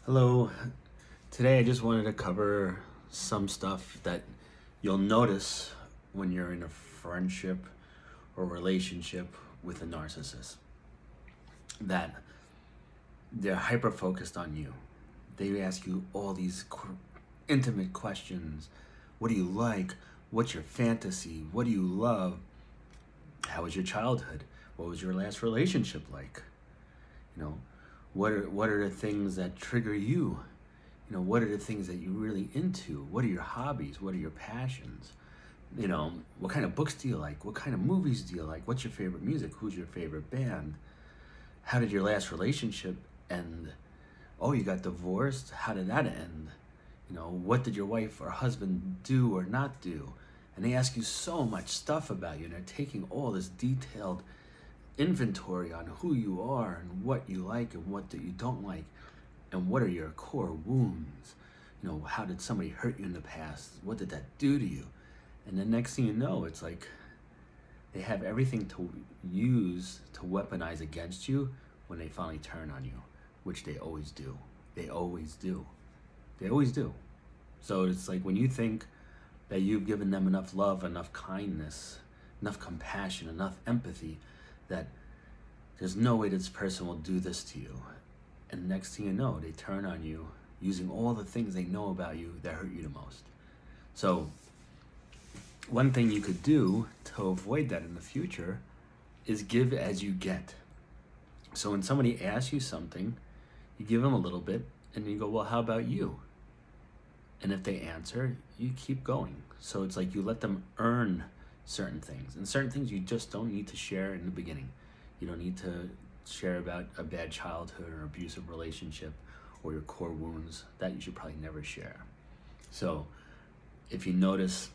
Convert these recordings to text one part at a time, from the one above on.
Hello. Today I just wanted to cover some stuff that you'll notice when you're in a friendship or relationship with a narcissist. That they're hyper focused on you. They ask you all these intimate questions. What do you like? What's your fantasy? What do you love? How was your childhood? What was your last relationship like? You know, what are the things that trigger you? What are the things that you're really into? What are your hobbies? What are your passions? What kind of books do you like? What kind of movies do you like? What's your favorite music? Who's your favorite band? How did your last relationship end? Oh, you got divorced? How did that end? What did your wife or husband do or not do? And they ask you so much stuff about you, and they're taking all this detailed inventory on who you are and what you like and what that you don't like, and what are your core wounds. How did somebody hurt you in the past? What did that do to you? And the next thing you know, it's like they have everything to use to weaponize against you when they finally turn on you, which they always do. They always do. They always do. So it's like when you think that you've given them enough love, enough kindness, enough compassion, enough empathy, that there's no way this person will do this to you. And next thing you know, they turn on you using all the things they know about you that hurt you the most. So one thing you could do to avoid that in the future is give as you get. So when somebody asks you something, you give them a little bit and you go, well, how about you? And if they answer, you keep going. So it's like you let them earn certain things. And certain things you just don't need to share in the beginning. You don't need to share about a bad childhood or abusive relationship or your core wounds. That you should probably never share. So if you notice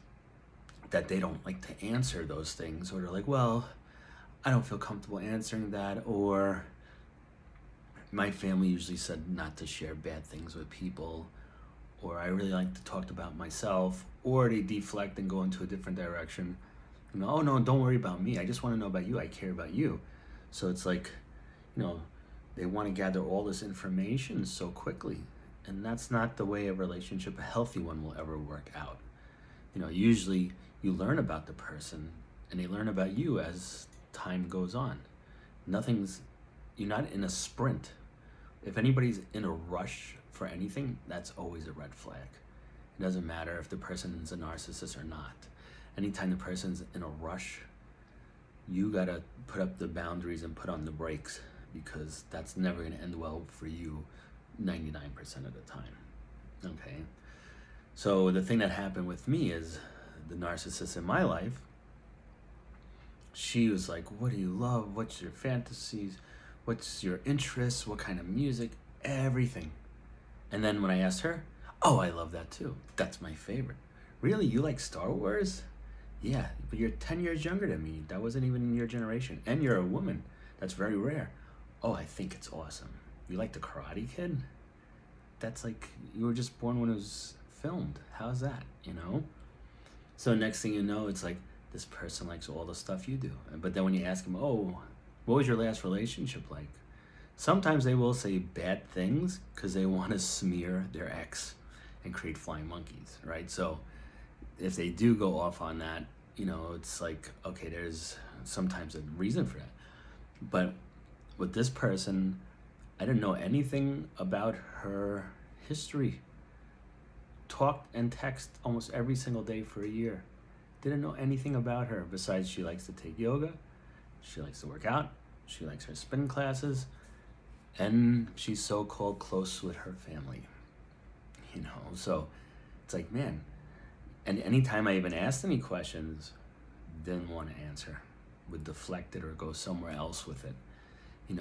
that they don't like to answer those things, or they're like, well, I don't feel comfortable answering that, or my family usually said not to share bad things with people, or I really like to talk about myself, or they deflect and go into a different direction. Oh no, don't worry about me. I just want to know about you. I care about you. So it's like, they want to gather all this information so quickly. And that's not the way a relationship, a healthy one, will ever work out. Usually you learn about the person and they learn about you as time goes on. You're not in a sprint. If anybody's in a rush for anything, that's always a red flag. It doesn't matter if the person is a narcissist or not. Anytime the person's in a rush, you gotta put up the boundaries and put on the brakes, because that's never gonna end well for you 99% of the time. Okay? So the thing that happened with me is the narcissist in my life, she was like, what do you love? What's your fantasies? What's your interests? What kind of music? Everything. And then when I asked her, oh, I love that too. That's my favorite. Really? You like Star Wars? Yeah, but you're 10 years younger than me. That wasn't even in your generation. And you're a woman. That's very rare. Oh, I think it's awesome. You like the Karate Kid? That's like, you were just born when it was filmed. How's that, So next thing you know, it's like, this person likes all the stuff you do. But then when you ask them, oh, what was your last relationship like? Sometimes they will say bad things because they want to smear their ex and create flying monkeys, right? So if they do go off on that, it's like, okay, there's sometimes a reason for that. But with this person, I didn't know anything about her history. Talked and text almost every single day for a year. Didn't know anything about her besides she likes to take yoga, she likes to work out, she likes her spin classes, and she's so-called close with her family. So it's like, man. And anytime I even asked any questions, didn't want to answer, would deflect it or go somewhere else with it.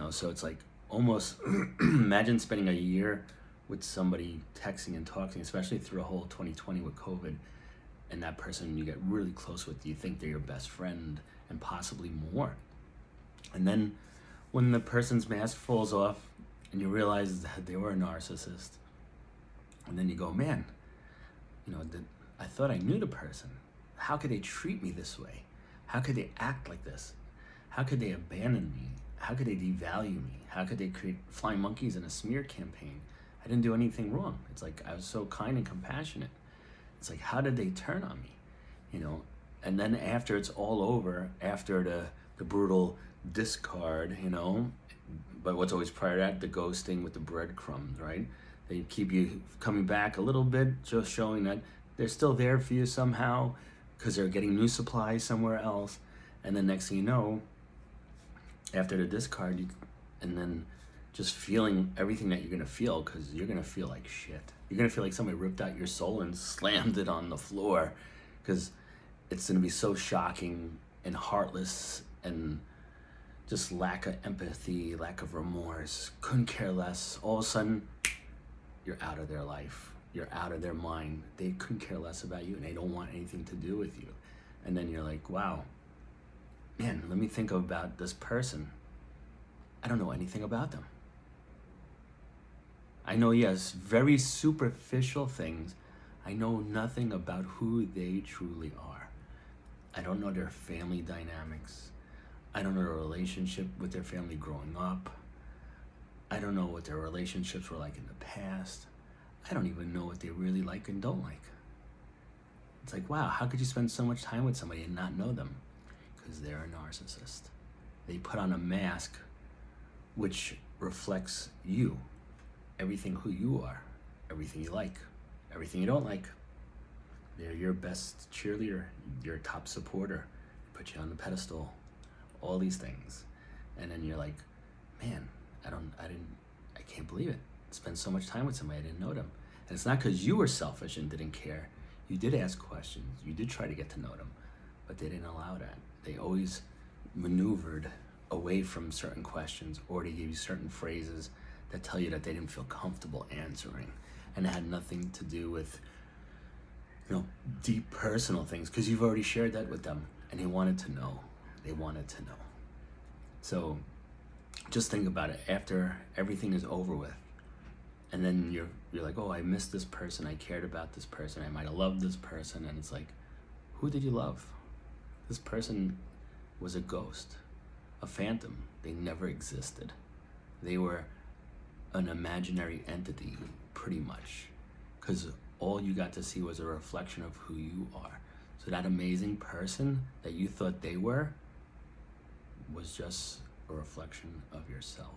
So it's like almost imagine spending a year with somebody texting and talking, especially through a whole 2020 with COVID, and that person you get really close with, you think they're your best friend and possibly more. And then when the person's mask falls off and you realize that they were a narcissist, and then you go, man, I thought I knew the person. How could they treat me this way? How could they act like this? How could they abandon me? How could they devalue me? How could they create flying monkeys in a smear campaign? I didn't do anything wrong. It's like I was so kind and compassionate. It's like, how did they turn on me? You know, and then after it's all over, after the brutal discard, you know, but what's always prior to that, the ghosting with the breadcrumbs, right? They keep you coming back a little bit, just showing that they're still there for you somehow because they're getting new supplies somewhere else. And then next thing you know, after the discard, and then just feeling everything that you're gonna feel, because you're gonna feel like shit. You're gonna feel like somebody ripped out your soul and slammed it on the floor, because it's gonna be so shocking and heartless and just lack of empathy, lack of remorse, couldn't care less. All of a sudden, you're out of their life. You're out of their mind. They couldn't care less about you and they don't want anything to do with you. And then you're like, wow, man, let me think about this person. I don't know anything about them. I know, yes, very superficial things. I know nothing about who they truly are. I don't know their family dynamics. I don't know their relationship with their family growing up. I don't know what their relationships were like in the past. I don't even know what they really like and don't like. It's like, wow, how could you spend so much time with somebody and not know them? Because they're a narcissist. They put on a mask which reflects you, everything who you are, everything you like, everything you don't like. They're your best cheerleader, your top supporter, put you on the pedestal, all these things. And then you're like, man, I can't believe it. Spend so much time with somebody, I didn't know them. And it's not because you were selfish and didn't care. You did ask questions, you did try to get to know them, but they didn't allow that. They always maneuvered away from certain questions, or they gave you certain phrases that tell you that they didn't feel comfortable answering. And it had nothing to do with, you know, deep personal things, because you've already shared that with them and they wanted to know. They wanted to know. So just think about it. After everything is over with, and then you're like, oh, I missed this person, I cared about this person, I might have loved this person, and it's like, who did you love? This person was a ghost, a phantom. They never existed. They were an imaginary entity, pretty much, because all you got to see was a reflection of who you are. So that amazing person that you thought they were was just a reflection of yourself.